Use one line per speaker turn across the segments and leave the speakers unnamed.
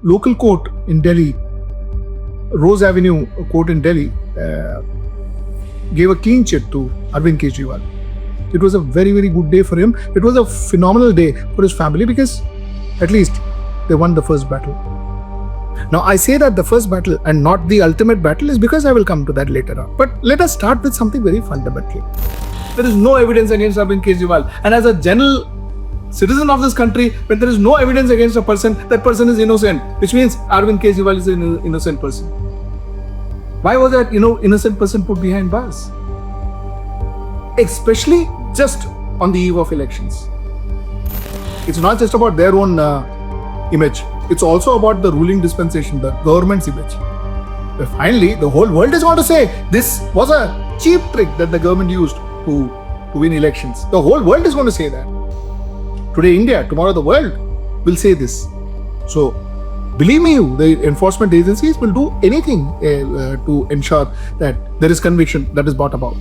local court in Delhi, Rouse Avenue Court in Delhi, gave a clean chit to Arvind Kejriwal. It was a very, very good day for him. It was a phenomenal day for his family because at least they won the first battle. Now, I say that the first battle and not the ultimate battle is because I will come to that later on. But let us start with something very fundamental. There is no evidence against Arvind Kejriwal. And as a general citizen of this country, when there is no evidence against a person, that person is innocent, which means Arvind Kejriwal is an innocent person. Why was that innocent person put behind bars? Especially just on the eve of elections. It's not just about their own image. It's also about the ruling dispensation, the government's image. But finally, the whole world is going to say this was a cheap trick that the government used to win elections. The whole world is going to say that. Today India, tomorrow the world will say this. So, believe me, the enforcement agencies will do anything to ensure that there is conviction that is brought about.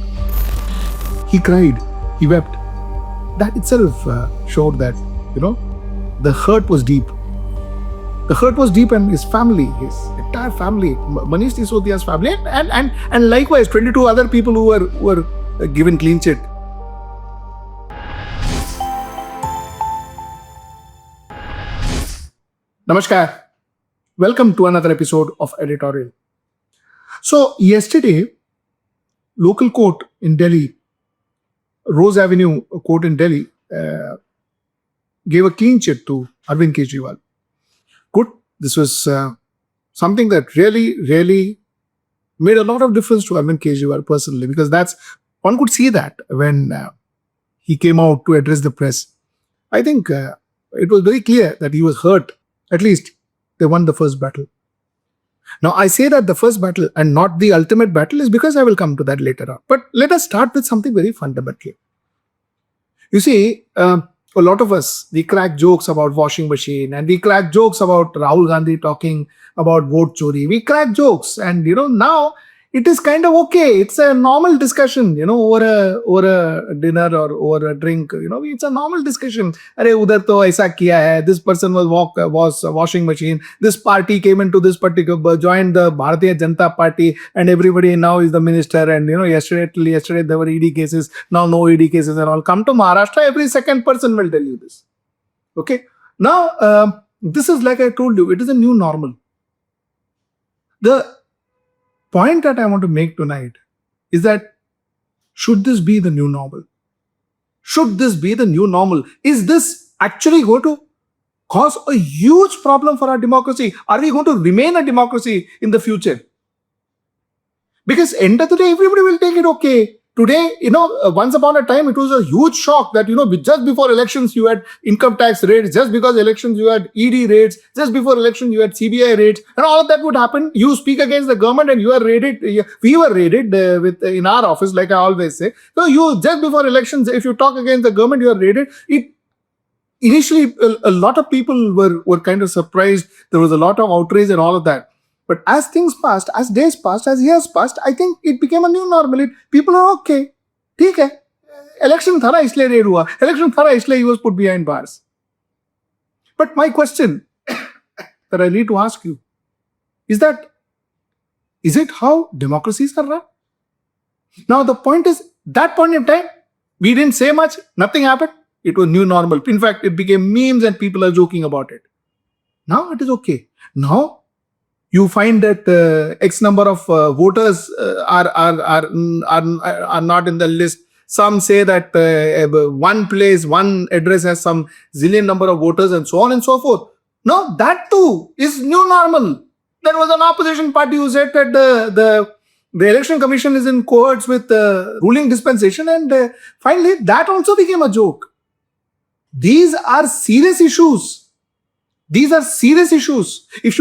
He cried, he wept. That itself showed that, the hurt was deep. The hurt was deep, and his family, his entire family, Manish Sisodia's family, and likewise 22 other people who were given clean chit. Namaskar. Welcome to another episode of Editorial. So yesterday, local court in Delhi, Rouse Avenue Court in Delhi, gave a clean chit to Arvind Kejriwal. Good. This was something that really made a lot of difference to Arvind Kejriwal personally, because one could see that when he came out to address the press. I think it was very clear that he was hurt. At least they won the first battle. Now, I say that the first battle and not the ultimate battle is because I will come to that later on. But let us start with something very fundamental. You see, a lot of us, we crack jokes about washing machine, and we crack jokes about Rahul Gandhi talking about vote chori. We crack jokes, and now it is kind of okay. It's a normal discussion, over a dinner or over a drink. It's a normal discussion. Arey, udhar to aisa kiya hai. This person was washing machine. This party came into this particular, joined the Bharatiya Janata Party, and everybody now is the minister. And yesterday there were ED cases. Now no ED cases and all. Come to Maharashtra, every second person will tell you this. Okay. Now this is, like I told you, it is a new normal. The point that I want to make tonight is that should this be the new normal? Should this be the new normal? Is this actually going to cause a huge problem for our democracy? Are we going to remain a democracy in the future? Because end of the day, everybody will take it okay. Today, once upon a time, it was a huge shock that, just before elections, you had income tax raids. Just because elections, you had ED raids. Just before election, you had CBI raids. And all of that would happen. You speak against the government and you are raided. We were raided in our office, like I always say. So you, just before elections, if you talk against the government, you are raided. Initially, a lot of people were kind of surprised. There was a lot of outrage and all of that. But as things passed, as days passed, as years passed, I think it became a new normal. People are okay. ठीक है. Election था ना इसलिए raid हुआ. Election था ना इसलिए he was put behind bars. But my question that I need to ask you is it how democracies are run? Now the point is, that point in time, we didn't say much, nothing happened. It was new normal. In fact, it became memes and people are joking about it. Now it is okay. Now you find that X number of voters are not in the list. Some say that one address has some zillion number of voters and so on and so forth. No, that too is new normal. There was an opposition party who said that the election commission is in cohorts with ruling dispensation, and finally that also became a joke. These are serious issues. These are serious issues. If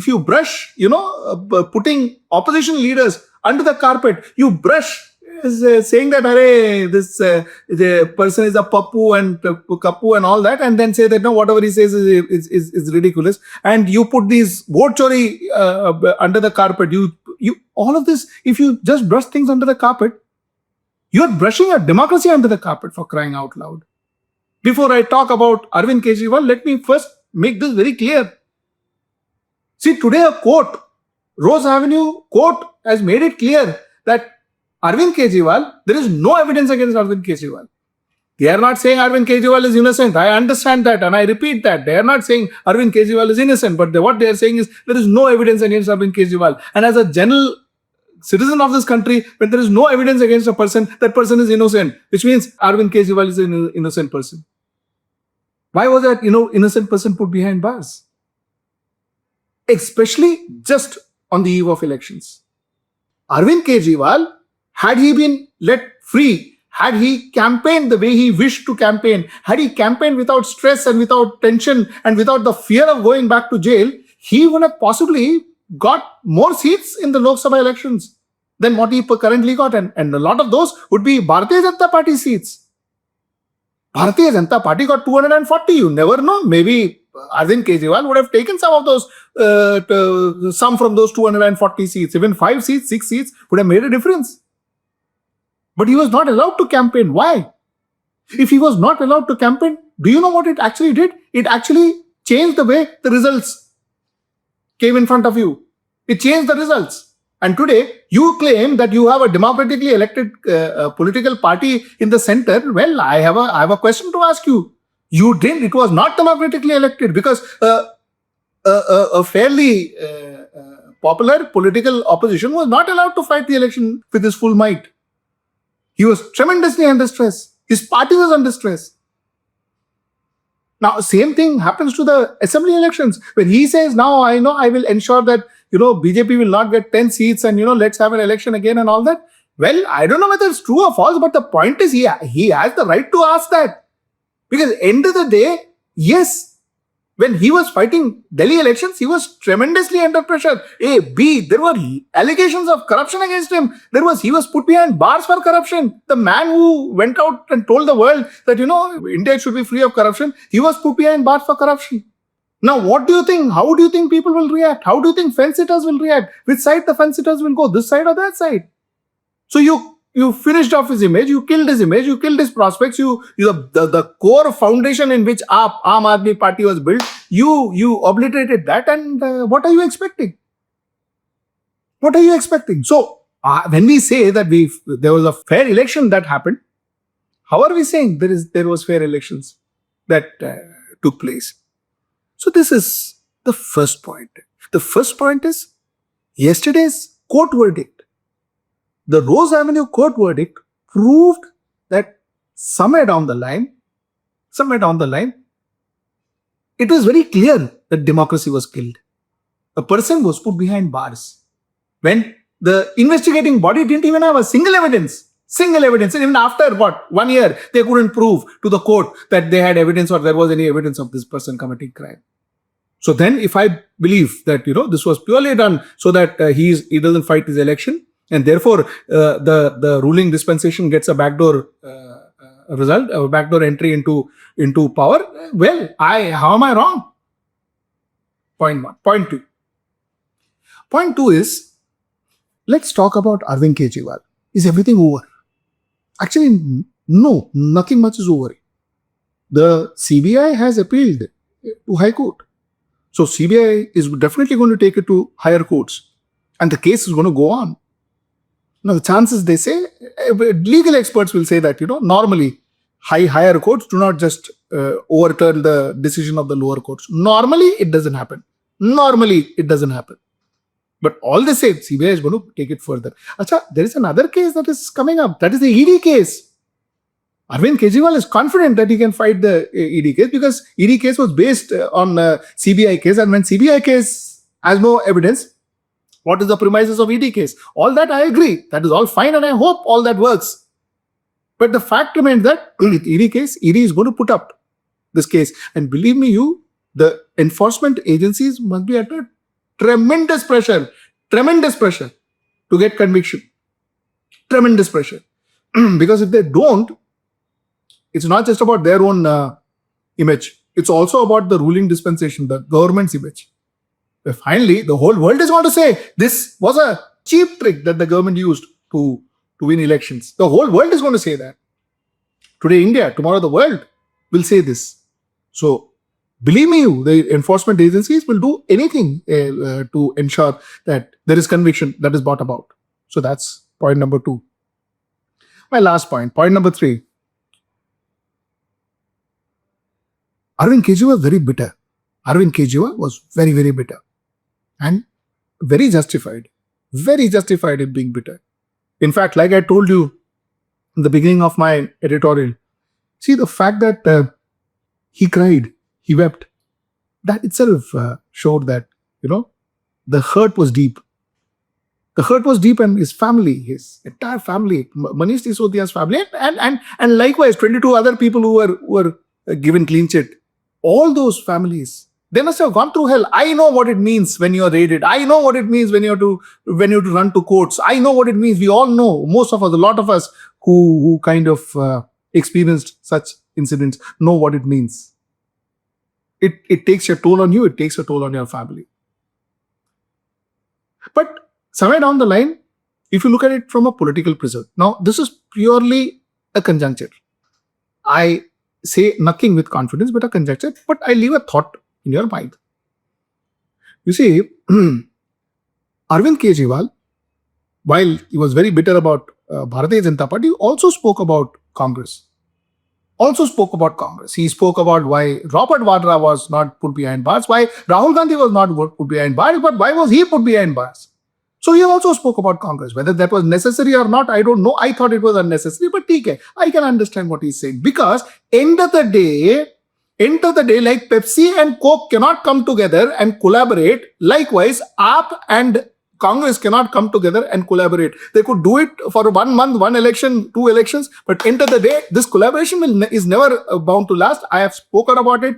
you brush, putting opposition leaders under the carpet, you brush saying that the person is a kappu and all that, and then say that no, whatever he says is ridiculous, and you put these vote chori under the carpet. You all of this. If you just brush things under the carpet, you are brushing a democracy under the carpet, for crying out loud. Before I talk about Arvind Kejriwal, let me first make this very clear. See, today a court, Rouse Avenue Court, has made it clear that Arvind Kejriwal, there is no evidence against Arvind Kejriwal. They are not saying Arvind Kejriwal is innocent. I understand that and I repeat that. They are not saying Arvind Kejriwal is innocent. But what they are saying is there is no evidence against Arvind Kejriwal. And as a general citizen of this country, when there is no evidence against a person, that person is innocent. Which means Arvind Kejriwal is an innocent person. Why was that innocent person put behind bars? Especially just on the eve of elections. Arvind Kejriwal, had he been let free, had he campaigned the way he wished to campaign, had he campaigned without stress and without tension and without the fear of going back to jail, he would have possibly got more seats in the Lok Sabha elections than what he currently got. And a lot of those would be Bharatiya Janata Party seats. Bharatiya Janata Party got 240. You never know. Maybe Arvind Kejriwal would have taken some of those, some from those 240 seats. Even 5 seats, 6 seats would have made a difference. But he was not allowed to campaign. Why? If he was not allowed to campaign, do you know what it actually did? It actually changed the way the results came in front of you. It changed the results. And today, you claim that you have a democratically elected political party in the center. Well, I have a question to ask you. You didn't. It was not democratically elected because a fairly popular political opposition was not allowed to fight the election with his full might. He was tremendously under stress. His party was under stress. Now, same thing happens to the assembly elections. When he says, now I will ensure that, BJP will not get 10 seats and, let's have an election again and all that. Well, I don't know whether it's true or false, but the point is he has the right to ask that. Because end of the day, yes, when he was fighting Delhi elections, he was tremendously under pressure. A, B, there were allegations of corruption against him. He was put behind bars for corruption. The man who went out and told the world that, India should be free of corruption, he was put behind bars for corruption. Now, what do you think? How do you think people will react? How do you think fence sitters will react? Which side the fence sitters will go? This side or that side? So you finished off his image, you killed his image, you killed his prospects, the core foundation in which Aam Aadmi Party was built, you obliterated that, and what are you expecting? What are you expecting? So, when we say that there was a fair election that happened, how are we saying there was fair elections that took place? So, this is the first point. The first point is yesterday's court verdict. The Rouse Avenue Court verdict proved that somewhere down the line, it was very clear that democracy was killed. A person was put behind bars when the investigating body didn't even have a single evidence. And even after 1 year, they couldn't prove to the court that they had evidence or there was any evidence of this person committing crime. So then, if I believe that this was purely done so that he doesn't fight his election, and therefore, the ruling dispensation gets a backdoor result, a backdoor entry into power. Well, how am I wrong? Point 1. Point 2. Point 2 is, let's talk about Arvind Kejriwal. Is everything over? Actually, no, nothing much is over. The CBI has appealed to High Court. So CBI is definitely going to take it to higher courts. And the case is going to go on. Now, the chances, they say, legal experts will say that, normally higher courts do not just overturn the decision of the lower courts. Normally, it doesn't happen. But all they say, CBI is going to take it further. Achha, there is another case that is coming up. That is the ED case. Arvind Kejriwal is confident that he can fight the ED case because ED case was based on CBI case. And when CBI case has no evidence, what is the premises of ED case? All that I agree. That is all fine and I hope all that works. But the fact remains that with ED case, ED is going to put up this case. And believe me, the enforcement agencies must be under tremendous pressure to get conviction. Tremendous pressure. Because if they don't, it's not just about their own image. It's also about the ruling dispensation, the government's image. Finally, the whole world is going to say this was a cheap trick that the government used to win elections. The whole world is going to say that. Today, India, tomorrow, the world will say this. So, Believe me, the enforcement agencies will do anything to ensure that there is conviction that is brought about. So that's point number 2. My last point number 3. Arvind Kejriwal was very bitter. Arvind Kejriwal was very, very bitter and very justified in being bitter. In fact, like I told you in the beginning of my editorial, see the fact that he cried, he wept, that itself showed that, the hurt was deep. The hurt was deep, and his family, his entire family, Manish Sisodia's family, and likewise 22 other people who were given clean chit. All those families, they must have gone through hell. I know what it means when you are raided. I know what it means when you have to run to courts. I know what it means. We all know, most of us, a lot of us who kind of experienced such incidents know what it means. It takes a toll on you. It takes a toll on your family. But somewhere down the line, if you look at it from a political prism, now this is purely a conjuncture. I say nothing with confidence, but a conjecture, but I leave a thought in your mind. You see, Arvind Kejriwal, while he was very bitter about Bharatiya Janata Party, also spoke about Congress. He spoke about why Robert Vadra was not put behind bars, why Rahul Gandhi was not put behind bars, but why was he put behind bars? So he also spoke about Congress. Whether that was necessary or not, I don't know. I thought it was unnecessary, but okay, I can understand what he's saying. Because end of the day, like Pepsi and Coke cannot come together and collaborate. Likewise, AAP and Congress cannot come together and collaborate. They could do it for 1 month, 1 election, 2 elections, but end of the day, this collaboration is never bound to last. I have spoken about it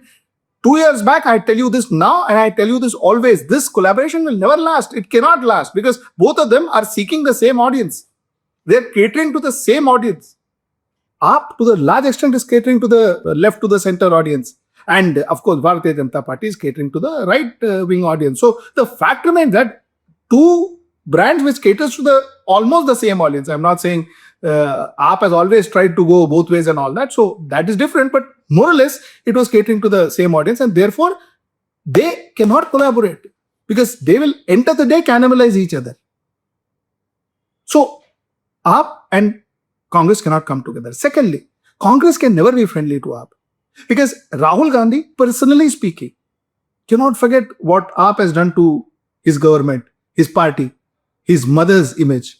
2 years back. I tell you this now, and I tell you this always. This collaboration will never last. It cannot last because both of them are seeking the same audience. They're catering to the same audience. AAP to the large extent is catering to the left to the center audience. And of course, Bharatiya Janata Party is catering to the right wing audience. So the fact remains that two brands which caters to almost the same audience. I'm not saying AAP has always tried to go both ways and all that. So that is different, but more or less it was catering to the same audience, and therefore they cannot collaborate because they will end of the day cannibalize each other. So AAP and Congress cannot come together. Secondly, Congress can never be friendly to AAP because Rahul Gandhi, personally speaking, cannot forget what AAP has done to his government, his party, his mother's image.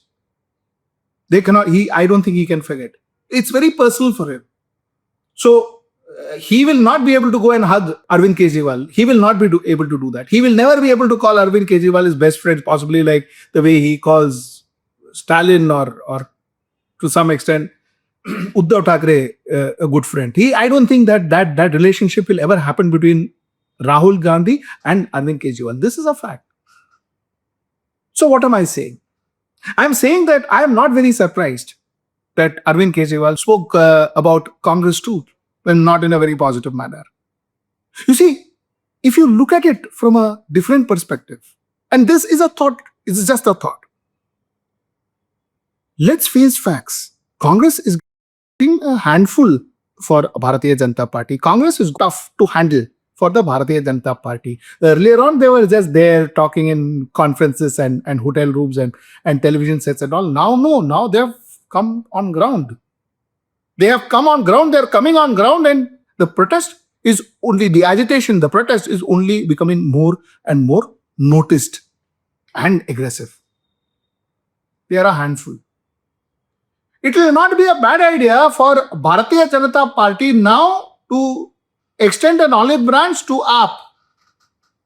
They cannot. I don't think he can forget. It's very personal for him. So he will not be able to go and hug Arvind Kejriwal. He will not be able to do that. He will never be able to call Arvind Kejriwal his best friend, possibly like the way he calls Stalin or to some extent Uddhav Thackeray a good friend. I don't think that relationship will ever happen between Rahul Gandhi and Arvind Kejriwal. This is a fact. So what am I saying? I'm saying that I am not very surprised that Arvind Kejriwal spoke about Congress too, when not in a very positive manner. You see, if you look at it from a different perspective, and this is a thought, it's just a thought. Let's face facts. Congress is getting a handful for Bharatiya Janata Party. Congress is tough to handle for the Bharatiya Janata Party. Earlier on, they were just there talking in conferences and hotel rooms and television sets and all. Now, no. Now they have come on ground. They're coming on ground, and the protest is only, the agitation, the protest is only becoming more and more noticed and aggressive. They are a handful. It will not be a bad idea for Bharatiya Janata Party now to extend an olive branch to AAP.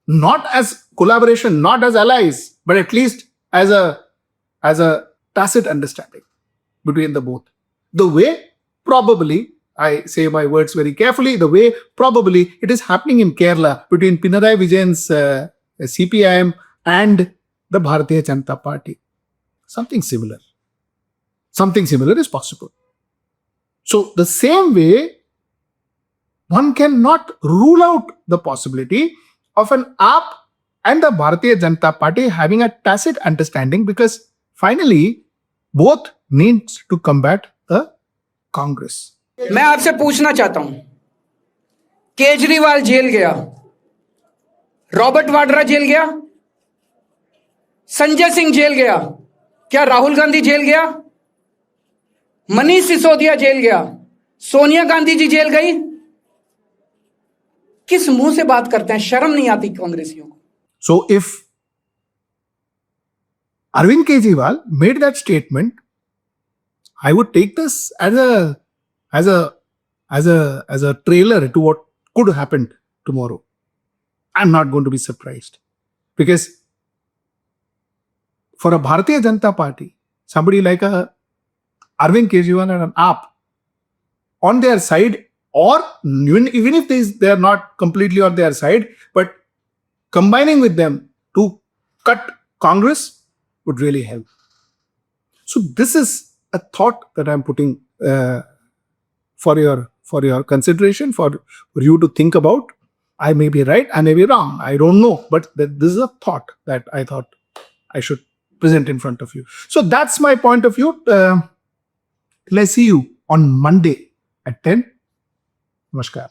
Not as collaboration, not as allies, but at least as a tacit understanding between the both. The way probably, I say my words very carefully, the way probably it is happening in Kerala between Pinarayi Vijayan's CPIM and the Bharatiya Janata Party. Something similar is possible. So the same way, one cannot rule out the possibility of an AAP and the Bharatiya Janata Party having a tacit understanding, because finally both needs to combat the Congress.
मैं आपसे पूछना चाहता हूं Kejriwal jail गया, Robert Vadra jail गया, Sanjay Singh jail गया, क्या Rahul Gandhi jail गया, मनीष सिसोदिया जेल गया, सोनिया गांधी जी जेल गई? किस मुंह से बात करते हैं? शर्म नहीं आती कांग्रेसियों को?
So if Arvind Kejriwal made that statement, I would take this as a trailer to what could happen tomorrow. I'm not going to be surprised, because for a Bharatiya Janata Party, somebody like a Arvind Kejriwal and an AAP on their side, or even if they are not completely on their side, but combining with them to cut Congress would really help. So this is a thought that I'm putting for your consideration, for you to think about. I may be right, I may be wrong, I don't know, but this is a thought that I thought I should present in front of you. So that's my point of view. Let's see you on Monday at 10. Namaskar.